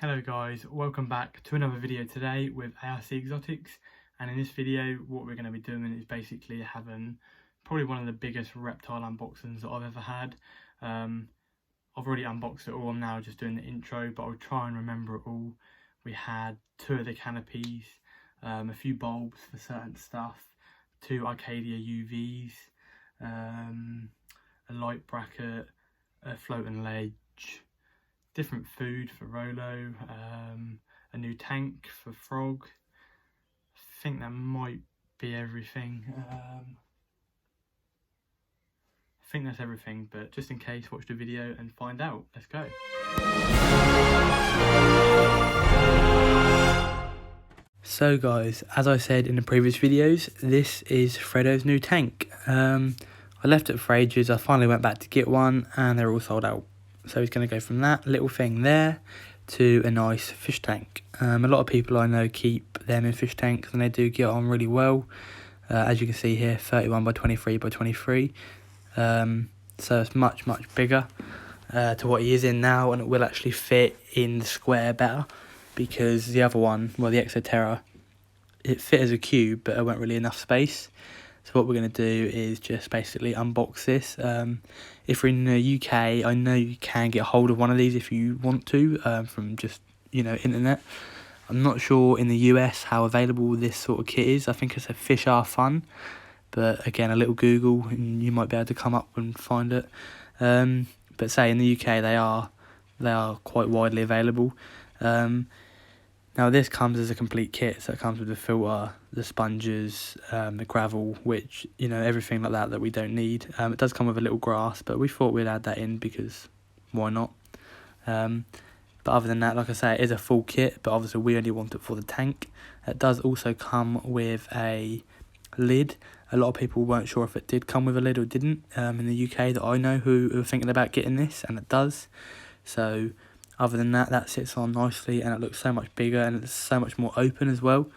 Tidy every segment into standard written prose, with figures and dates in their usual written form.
Hello guys, welcome back to another video today with ARC Exotics, and in this video what we're going to be doing is basically having probably one of the biggest reptile unboxings that I've ever had. I've already unboxed it all, I'm now just doing the intro, but I'll try and remember it all. We had 2 of the canopies, a few bulbs for certain stuff, 2 Arcadia UVs, a light bracket, a floating ledge, different food for Rolo, a new tank for Frog. I think that might be everything. I think that's everything, but just in case, watch the video and find out. Let's go. So guys, as I said in the previous videos, this is Fredo's new tank. I left it for ages. I finally went back to get one and they're all sold out. So he's going to go from that little thing there to a nice fish tank. A lot of people I know keep them in fish tanks and they do get on really well. As you can see here, 31 by 23 by 23. So it's much bigger to what he is in now, and it will actually fit in the square better, because the other one, well, the Exoterra, it fit as a cube but there weren't really enough space. So what we're going to do is just basically unbox this. If you're in the UK, I know you can get hold of one of these if you want to, from just, internet. I'm not sure in the US how available this sort of kit is. I think it's a Fish Are Fun, but again, a little Google and you might be able to come up and find it. But say in the UK they are quite widely available. Now this comes as a complete kit, so it comes with the filter, the sponges, the gravel, which, everything like that we don't need. It does come with a little grass, but we thought we'd add that in because why not? But other than that, like I say, it is a full kit, but obviously we only want it for the tank. It does also come with a lid. A lot of people weren't sure if it did come with a lid or didn't in the UK that I know who are thinking about getting this, and it does. So other than that, that sits on nicely and it looks so much bigger and it's so much more open as well.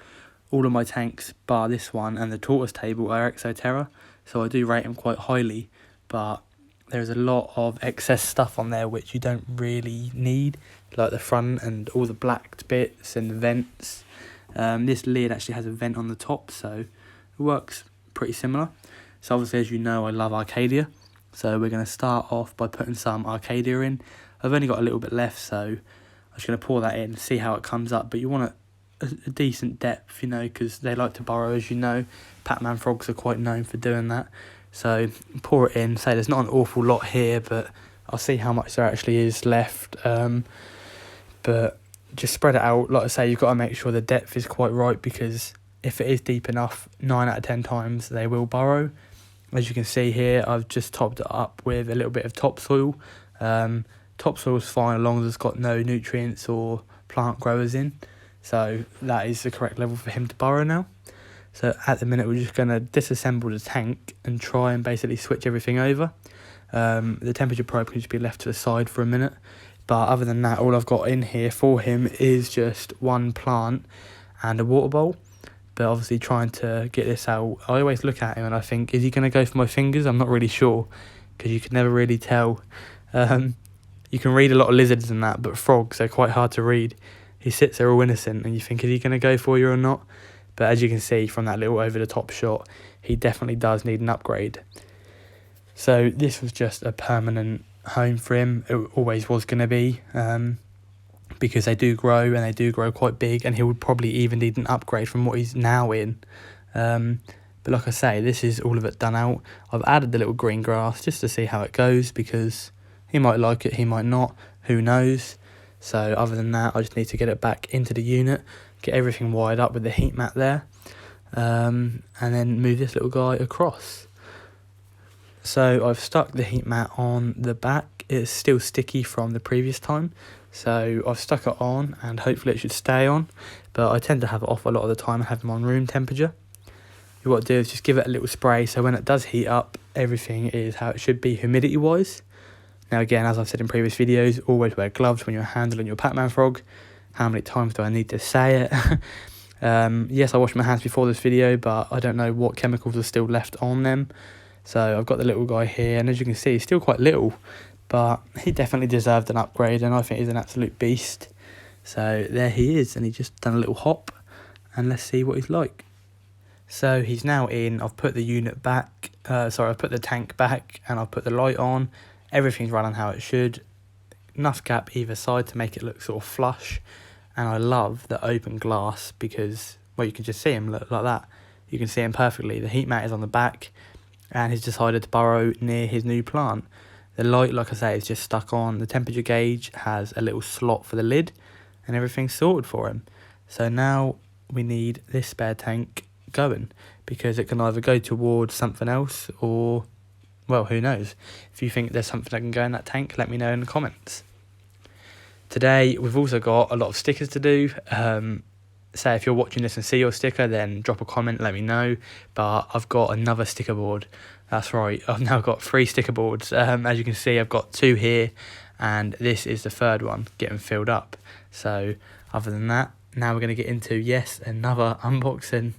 All of my tanks, bar this one and the tortoise table, are Exoterra, so I do rate them quite highly, but there's a lot of excess stuff on there which you don't really need, like the front and all the blacked bits and the vents. This lid actually has a vent on the top, so it works pretty similar. So obviously, as you know, I love Arcadia, so we're going to start off by putting some Arcadia in. I've only got a little bit left, so I'm just going to pour that in, see how it comes up. But you want a decent depth, because they like to burrow, as you know. Pac-Man frogs are quite known for doing that. So pour it in. Say there's not an awful lot here, but I'll see how much there actually is left. But just spread it out. Like I say, you've got to make sure the depth is quite right, because if it is deep enough, 9 out of 10 times they will burrow. As you can see here, I've just topped it up with a little bit of topsoil. Topsoil is fine as long as it's got no nutrients or plant growers in. So that is the correct level for him to burrow now. So at the minute we're just going to disassemble the tank and try and basically switch everything over. The temperature probe can just be left to the side for a minute. But other than that, all I've got in here for him is just one plant and a water bowl. But obviously trying to get this out, I always look at him and I think, is he going to go for my fingers? I'm not really sure, because you can never really tell. You can read a lot of lizards and that, but frogs are quite hard to read. He sits there all innocent and you think, is he going to go for you or not? But as you can see from that little over-the-top shot, he definitely does need an upgrade. So this was just a permanent home for him. It always was going to be, because they do grow and they do grow quite big, and he would probably even need an upgrade from what he's now in. But like I say, this is all of it done out. I've added the little green grass just to see how it goes, because he might like it, he might not, who knows. So other than that, I just need to get it back into the unit, get everything wired up with the heat mat there, and then move this little guy across. So I've stuck the heat mat on the back. It's still sticky from the previous time, so I've stuck it on and hopefully it should stay on, but I tend to have it off a lot of the time and have them on room temperature. What I do is just give it a little spray, so when it does heat up, everything is how it should be humidity wise. Now again, as I've said in previous videos, always wear gloves when you're handling your Pac-Man frog. How many times do I need to say it? Yes, I washed my hands before this video, but I don't know what chemicals are still left on them. So I've got the little guy here, and as you can see, he's still quite little, but he definitely deserved an upgrade, and I think he's an absolute beast. So there he is, and he just done a little hop, and let's see what he's like. So he's now in. I've put the unit back, I've put the tank back, and I've put the light on. Everything's running how it should. Enough gap either side to make it look sort of flush. And I love the open glass because, well, you can just see him look like that. You can see him perfectly. The heat mat is on the back, and he's decided to burrow near his new plant. The light, like I say, is just stuck on. The temperature gauge has a little slot for the lid, and everything's sorted for him. So now we need this spare tank going, because it can either go towards something else or, well, who knows. If you think there's something that can go in that tank, let me know in the comments. Today we've also got a lot of stickers to do. Say if you're watching this and see your sticker, then drop a comment, let me know. But I've got another sticker board. That's right, I've now got 3 sticker boards. As you can see, I've got 2 here, and this is the 3rd one getting filled up. So other than that, now we're going to get into, yes, another unboxing.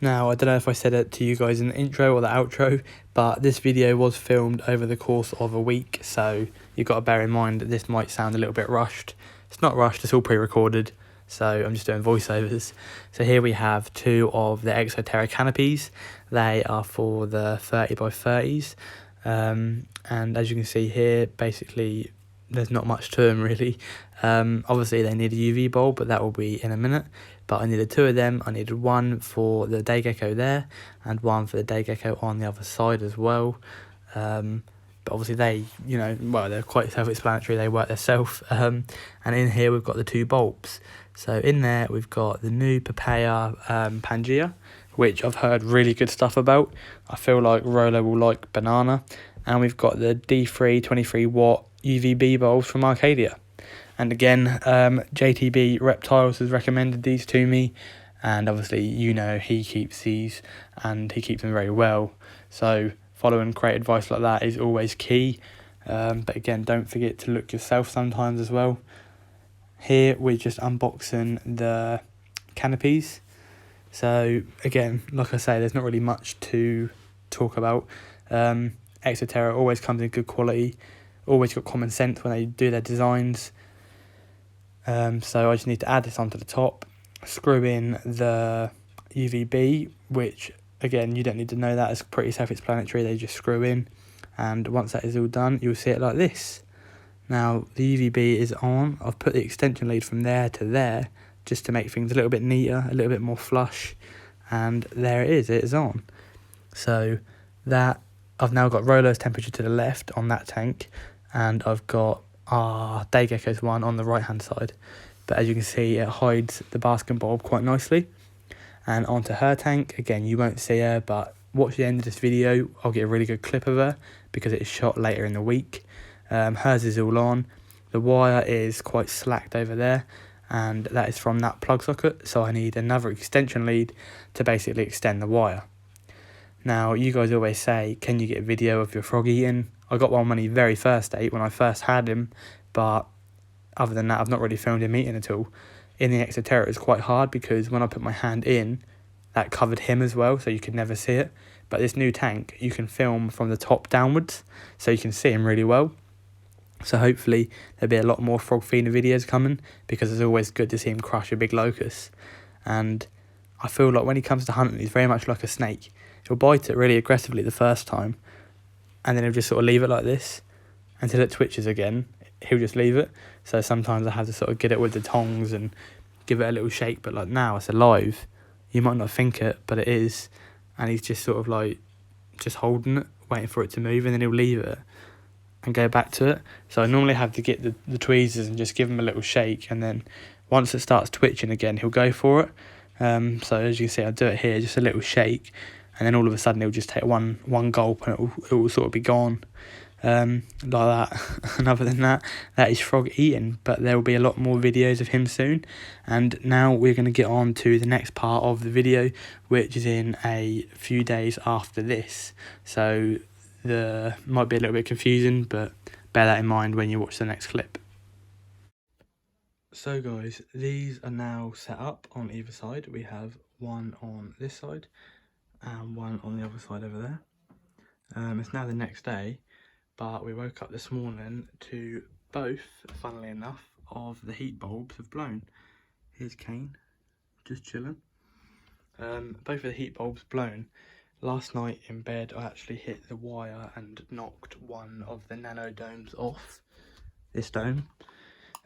Now, I don't know if I said it to you guys in the intro or the outro, but this video was filmed over the course of a week, so you've got to bear in mind that this might sound a little bit rushed. It's not rushed, it's all pre-recorded, so I'm just doing voiceovers. So here we have 2 of the Exoterra canopies. They are for the 30 by 30s, and as you can see here, basically there's not much to them really. Obviously they need a UV bulb, but that will be in a minute. But I needed 2 of them. I needed one for the day gecko there, and one for the day gecko on the other side as well. But obviously they, well, they're quite self-explanatory. They work themselves. And in here we've got the 2 bulbs. So in there we've got the new Papaya Pangea, which I've heard really good stuff about. I feel like Rolo will like banana. And we've got the D3 23 watt UVB bulbs from Arcadia. And again, JTB Reptiles has recommended these to me, and obviously he keeps these, and he keeps them very well. So following great advice like that is always key. But again, don't forget to look yourself sometimes as well. Here we're just unboxing the canopies. So again, like I say, there's not really much to talk about. Exoterra always comes in good quality, always got common sense when they do their designs. So I just need to add this onto the top, screw in the UVB, which again, you don't need to know that, it's pretty self-explanatory. They just screw in, and once that is all done, you'll see it like this. Now the UVB is on. I've put the extension lead from there to there just to make things a little bit neater, a little bit more flush, and there it is on. So that, I've now got Rolo's temperature to the left on that tank, and I've got day gecko's one on the right hand side. But as you can see, it hides the basket bulb quite nicely. And onto her tank, again, you won't see her, but watch the end of this video. I'll get a really good clip of her because it is shot later in the week. Hers is all on. The wire is quite slacked over there, and that is from that plug socket, so I need another extension lead to basically extend the wire. Now, you guys always say, can you get a video of your frog eating? I got one when he very first ate, when I first had him, but other than that, I've not really filmed him eating at all. In the Exoterra, it's quite hard because when I put my hand in, that covered him as well, so you could never see it. But this new tank, you can film from the top downwards, so you can see him really well. So hopefully there'll be a lot more frog feeding videos coming, because it's always good to see him crush a big locust. And I feel like when he comes to hunting, he's very much like a snake. He'll bite it really aggressively the first time, and then he'll just sort of leave it like this until it twitches again. He'll just leave it. So sometimes I have to sort of get it with the tongs and give it a little shake. But like now, it's alive. You might not think it, but it is. And he's just sort of like just holding it, waiting for it to move, and then he'll leave it and go back to it. So I normally have to get the tweezers and just give him a little shake, and then once it starts twitching again, he'll go for it. So as you can see, I do it here, just a little shake, and then all of a sudden he'll just take one gulp, and it will sort of be gone, like that. And other than that, that is frog eating. But there will be a lot more videos of him soon. And now we're going to get on to the next part of the video, which is in a few days after this. So might be a little bit confusing, but bear that in mind when you watch the next clip. So guys, these are now set up on either side. We have one on this side and one on the other side over there. It's now the next day, but we woke up this morning to both, funnily enough, of the heat bulbs have blown. Here's Kane, just chilling. Both of the heat bulbs blown. Last night in bed I actually hit the wire and knocked one of the nano domes off this dome.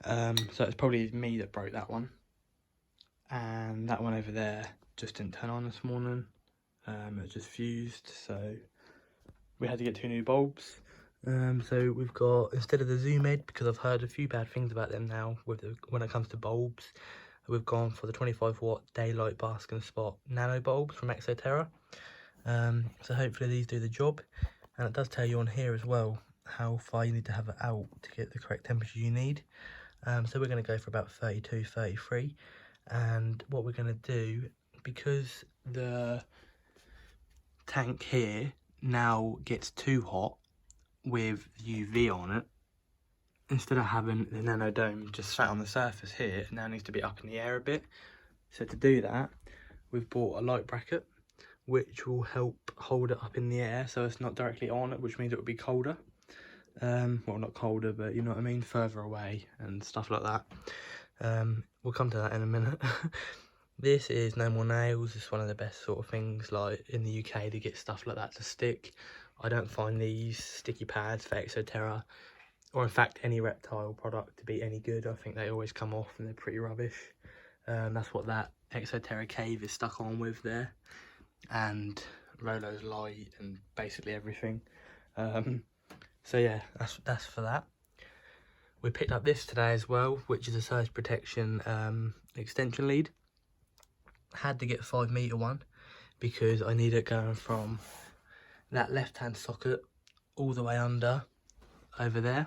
So it's probably me that broke that one. And that one over there just didn't turn on this morning. It just fused, so we had to get 2 new bulbs. So we've got, instead of the Zoom Ed, because I've heard a few bad things about them now when it comes to bulbs, we've gone for the 25 watt daylight bask and spot nano bulbs from Exoterra. So hopefully these do the job, and it does tell you on here as well how far you need to have it out to get the correct temperature you need. So we're going to go for about 32, 33, and what we're going to do, because the tank here now gets too hot with UV on it, instead of having the nano dome just sat on the surface here, it now needs to be up in the air a bit. So to do that, we've bought a light bracket which will help hold it up in the air so it's not directly on it, which means it will be colder. Well, not colder, but you know what I mean, further away and stuff like that. We'll come to that in a minute. This is No More Nails. It's one of the best sort of things like in the UK to get stuff like that to stick. I don't find these sticky pads for Exoterra, or in fact any Reptile product, to be any good. I think they always come off and they're pretty rubbish. That's what that Exoterra cave is stuck on with there, and Rolo's light and basically everything. So yeah, that's for that. We picked up this today as well, which is a surge protection extension lead. Had to get 5 metre one because I need it going from that left hand socket all the way under over there,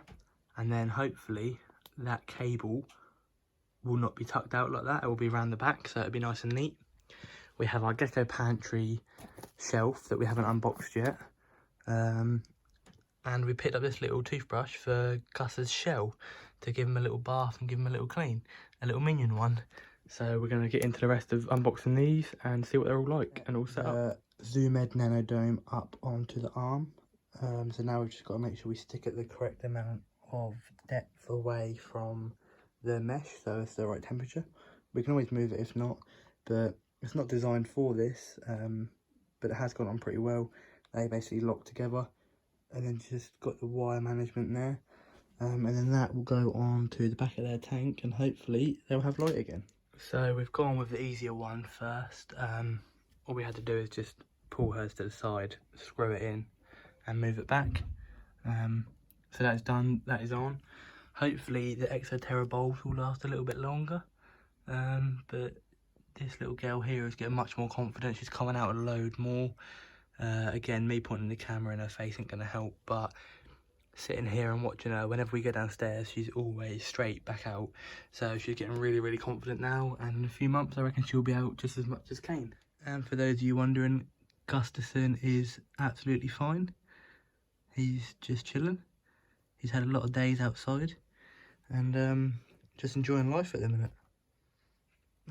and then hopefully that cable will not be tucked out like that. It will be around the back, so it'll be nice and neat. We have our Gecko Pantry shelf that we haven't unboxed yet, and we picked up this little toothbrush for Gus's shell to give him a little bath and give him a little clean, a little minion one. So we're going to get into the rest of unboxing these and see what they're all like and all set up. Zoom Ed Nano Dome up onto the arm. So now we've just got to make sure we stick it the correct amount of depth away from the mesh so it's the right temperature. We can always move it if not, but it's not designed for this, but it has gone on pretty well. They basically lock together, and then just got the wire management there, and then that will go on to the back of their tank, and hopefully they'll have light again. So we've gone with the easier one first. All we had to do is just pull hers to the side, screw it in and move it back. So that's done, that is on. Hopefully the Exoterra bulbs will last a little bit longer, but this little girl here is getting much more confident. She's coming out a load more. Again, me pointing the camera in her face ain't gonna help, but sitting here and watching her, whenever we go downstairs, she's always straight back out. So she's getting really, really confident now, and in a few months I reckon she'll be out just as much as Kane. And for those of you wondering, Gustafson is absolutely fine. He's just chilling. He's had a lot of days outside and just enjoying life at the minute.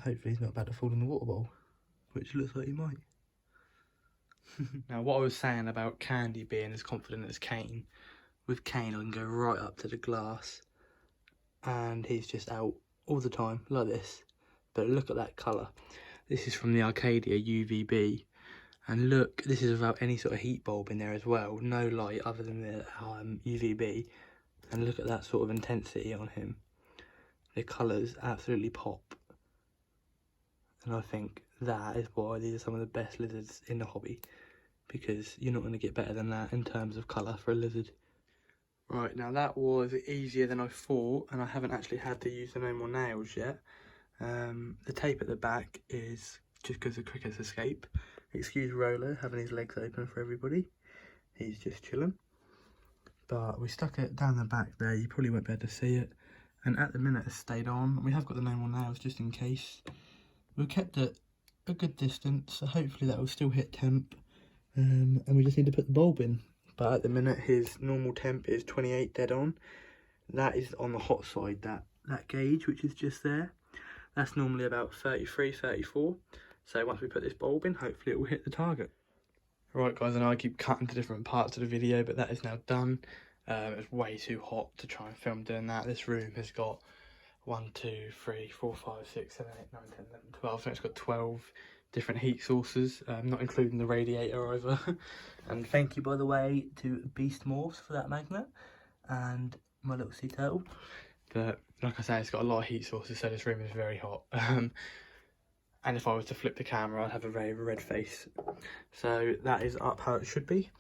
Hopefully he's not about to fall in the water bowl, which looks like he might. Now, what I was saying about Candy being as confident as Kane, with Kane I can go right up to the glass and he's just out all the time like this. But look at that colour. This is from the Arcadia UVB, and look, this is without any sort of heat bulb in there as well, no light other than the UVB, and look at that sort of intensity on him. The colours absolutely pop, and I think that is why these are some of the best lizards in the hobby, because you're not going to get better than that in terms of colour for a lizard. Right, now that was easier than I thought, and I haven't actually had to use the No More Nails yet. The tape at the back is just because of Cricket's escape. Excuse Rolo having his legs open for everybody. He's just chilling. But we stuck it down the back there, you probably won't be able to see it. And at the minute it's stayed on. We have got the No More Nails just in case. We've kept it a good distance, so hopefully that will still hit temp. And we just need to put the bulb in. But at the minute his normal temp is 28 dead on. That is on the hot side, that gauge which is just there. That's normally about 33, 34. So once we put this bulb in, hopefully it will hit the target. Right guys, I know I keep cutting to different parts of the video, but that is now done. It was way too hot to try and film doing that. This room has got 1, 2, 3, 4, 5, 6, 7, 8, 9, 10, 11, 12. So it's got 12 different heat sources, not including the radiator either. And thank you, by the way, to Beast Morphs for that magnet and my little sea turtle. But like I say, it's got a lot of heat sources, so this room is very hot. And if I was to flip the camera, I'd have a very red face. So that is up how it should be.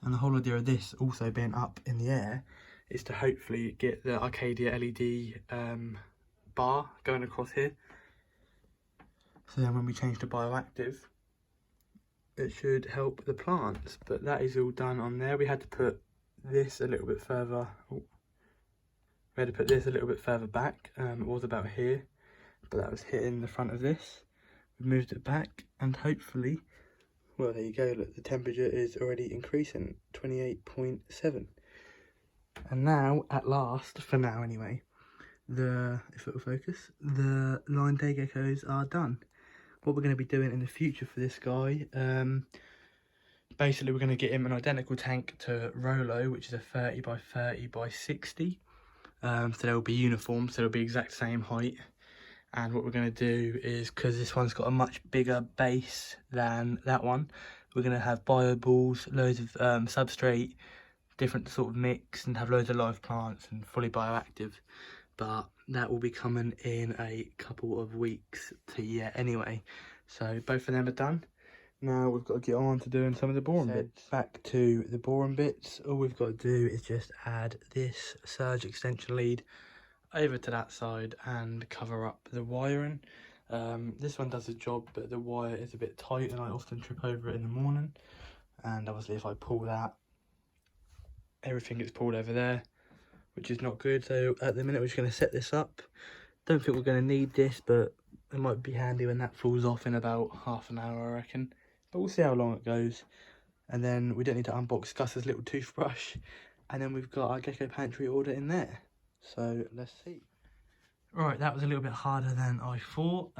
And the whole idea of this also being up in the air is to hopefully get the Arcadia LED bar going across here. So then when we change to bioactive, it should help the plants. But that is all done on there. We had to put this a little bit further. Oh, we had to put this a little bit further back. It was about here, but that was hitting the front of this. We moved it back, and hopefully, well, there you go, look, the temperature is already increasing, 28.7. And now, at last, for now anyway, if it will focus, the line day geckos are done. What we're going to be doing in the future for this guy, basically we're going to get him an identical tank to Rolo, which is a 30 by 30 by 60. So they'll be uniform, so they'll be exact same height. And what we're going to do is, because this one's got a much bigger base than that one, we're going to have bio balls, loads of substrate, different sort of mix, and have loads of live plants and fully bioactive. But that will be coming in a couple of weeks to yet anyway. So both of them are done. Now we've got to get on to doing some of the boring bits. Back to the boring bits, all we've got to do is just add this surge extension lead over to that side and cover up the wiring. This one does the job, but the wire is a bit tight and I often trip over it in the morning. And obviously if I pull that, everything gets pulled over there, which is not good. So at the minute we're just going to set this up. Don't think we're going to need this, but it might be handy when that falls off in about half an hour, I reckon. But we'll see how long it goes. And then we don't need to unbox Gus's little toothbrush. And then we've got our Gecko Pantry order in there. So let's see. Right, that was a little bit harder than I thought.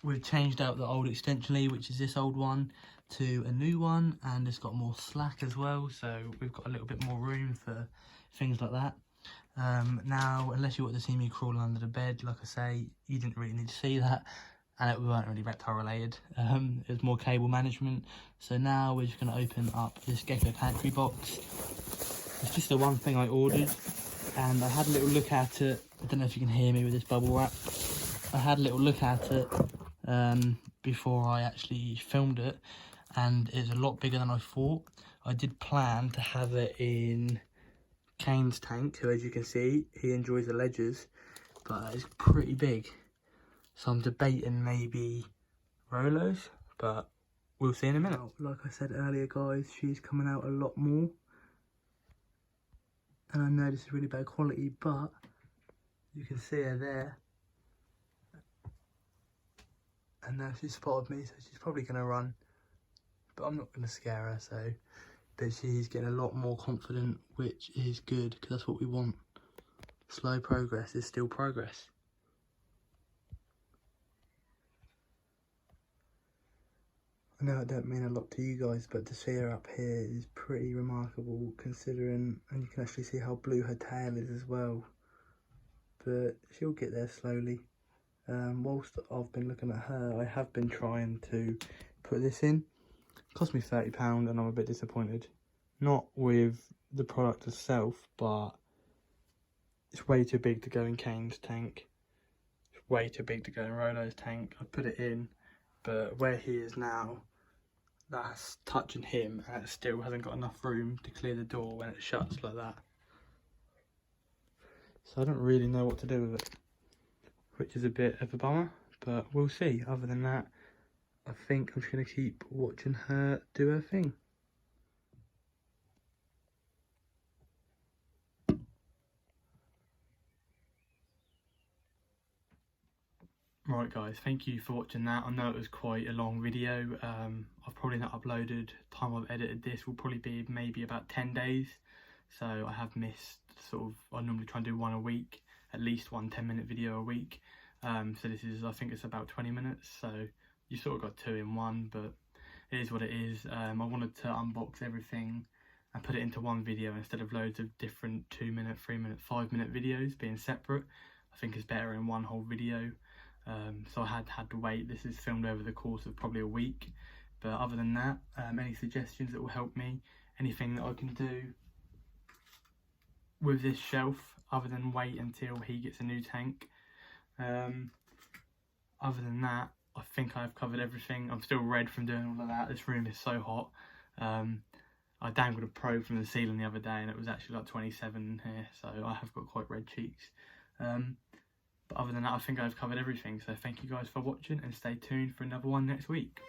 We've changed out the old extension lead, which is this old one, to a new one, and it's got more slack as well, so we've got a little bit more room for things like that. Now, unless you want to see me crawling under the bed, like I say, you didn't really need to see that, and it weren't really reptile related. It was more cable management. So now we're just going to open up this Gecko Pantry box. It's just the one thing I ordered. And I had a little look at it. I don't know if you can hear me with this bubble wrap. I had a little look at it before I actually filmed it, and it's a lot bigger than I thought. I did plan to have it in Kane's tank, who, as you can see, he enjoys the ledgers, but it's pretty big. So I'm debating maybe Rolo's, but we'll see in a minute. Like I said earlier, guys, she's coming out a lot more. And I know this is really bad quality, but you can see her there. And now she's spotted me, so she's probably going to run. But I'm not going to scare her, so. But she's getting a lot more confident, which is good, because that's what we want. Slow progress is still progress. I know it don't mean a lot to you guys, but to see her up here is pretty remarkable considering, and you can actually see how blue her tail is as well. But she'll get there slowly. Whilst I've been looking at her, I have been trying to put this in. It cost me £30 and I'm a bit disappointed. Not with the product itself, but it's way too big to go in Kane's tank. It's way too big to go in Rolo's tank. I put it in. But where he is now, that's touching him, and it still hasn't got enough room to clear the door when it shuts like that. So I don't really know what to do with it, which is a bit of a bummer, but we'll see. Other than that, I think I'm just going to keep watching her do her thing. Right guys, thank you for watching that. I know it was quite a long video. I've probably not uploaded. Time I've edited this will probably be maybe about 10 days. So I have missed I normally try and do one a week, at least one 10-minute video a week. So this is, I think it's about 20 minutes. So you sort of got two in one, but it is what it is. I wanted to unbox everything and put it into one video instead of loads of different 2-minute, 3-minute, 5-minute videos being separate. I think is better in one whole video. So I had to wait. This is filmed over the course of probably a week. But other than that, any suggestions that will help me, anything that I can do with this shelf other than wait until he gets a new tank. Other than that, I think I've covered everything. I'm still red from doing all of that. This room is so hot. I dangled a probe from the ceiling the other day and it was actually like 27 here, so I have got quite red cheeks. But other than that, I think I've covered everything. So thank you guys for watching and stay tuned for another one next week.